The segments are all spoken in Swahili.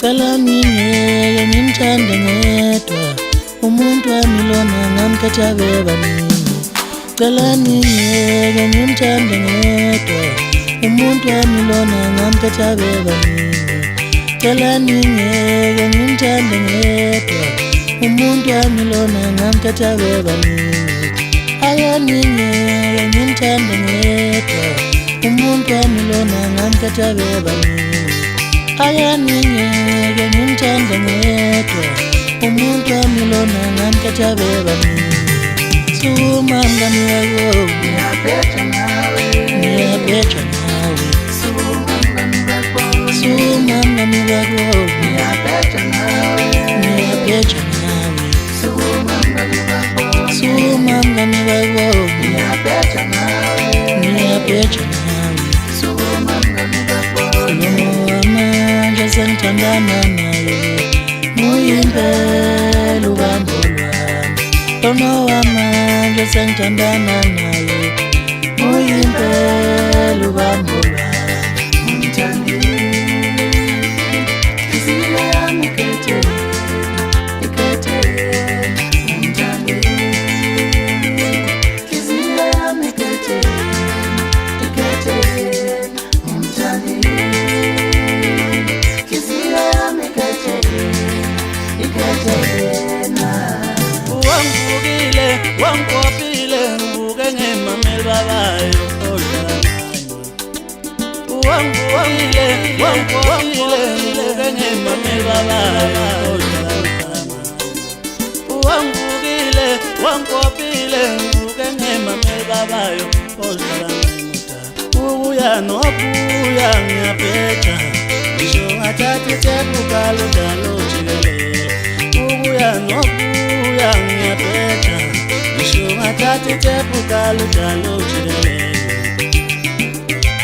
Cela ngingeke ngimthande ngedwa, umuntu wami lona ngamkhetha bebaningi. Cela ngingeke ngimthande ngedwa, umuntu wami lona ngamkhetha bebaningi. Cela ngingeke ngimthande ngedwa, umuntu wami lona ngamkhetha bebaningi. Ayangingeke ngimthande ngedwa, umuntu wami lona ngamkhetha bebaningi. Ayangingeke ngimthande ngedwa, umuntu wami lona ngamkhetha bebaningi. Suma mngani wako, ngiyabheja nawe, ngiyabheja nawe. Suma mngani wako, suma mngani wako, ngiyabheja nawe, ngiyabheja nawe. Suma mngani wako, suma mngani wako, ngiyabheja nawe, ngiyabheja nawe. Suma mngani wako, amanje sengithandana naye, muyimpela ubambo lwami. Lona wamanje sengithandana naye, muyimpela ubambo lwami. Ngimthandile, inhliziyo yami ikhethe yena. Ngimthandile, inhliziyo yami ikhethe yena. Ngimthandile, inhliziyo yami ikhethe yena. Wangivukile, wangikopile, ngivuke ngimamela babayo odlala nayo. Wangivukile, wangikopile, ngivuke ngimamela babayo odlala nayo. Wangivukile, wangikopile, ngivuke ngimamela babayo odlala nayo. Ubuya nobuya ngiyabheja, ngisho ngathatha ithephu kaludalo jikelele. Ubuya nobuya ngiyabheja, ngisho ngathatha ithephu kaludalo jikelele.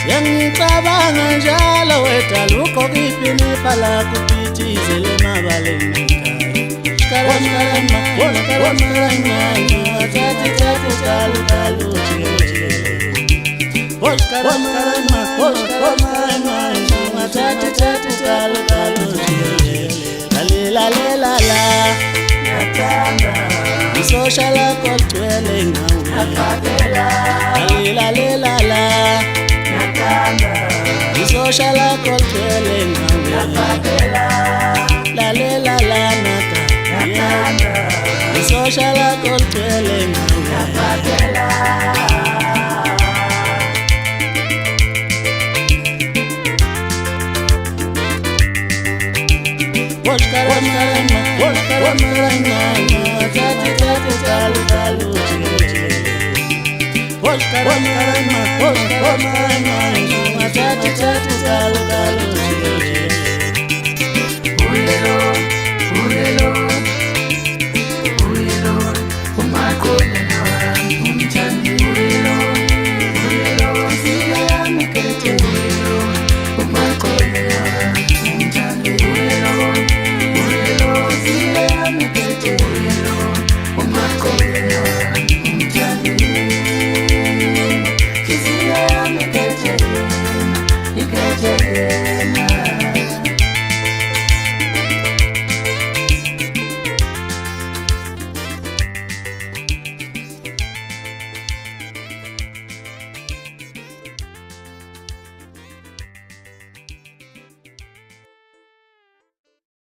Sengicabanga njalo wedala ugqoka ipinifa lakho uphithizele emabaleni ekhaya. Shkarama, ngathatha ithephu kaludalo jikelele. Shkarama, ngathatha ithephu kaludalo jikelele. Lalelala, ngiyathanda isosha lakho ligcwele ngawe. Lalelala, ngiyathanda isosha lakho ligcwele ngawe. Lalelala, ngiyathanda isosha lakho ligcwele ngawe. Shkarama, ngathatha ithephu kaludalo jikelele. Shkarama, ngathatha ithephu kaludalo jikelele.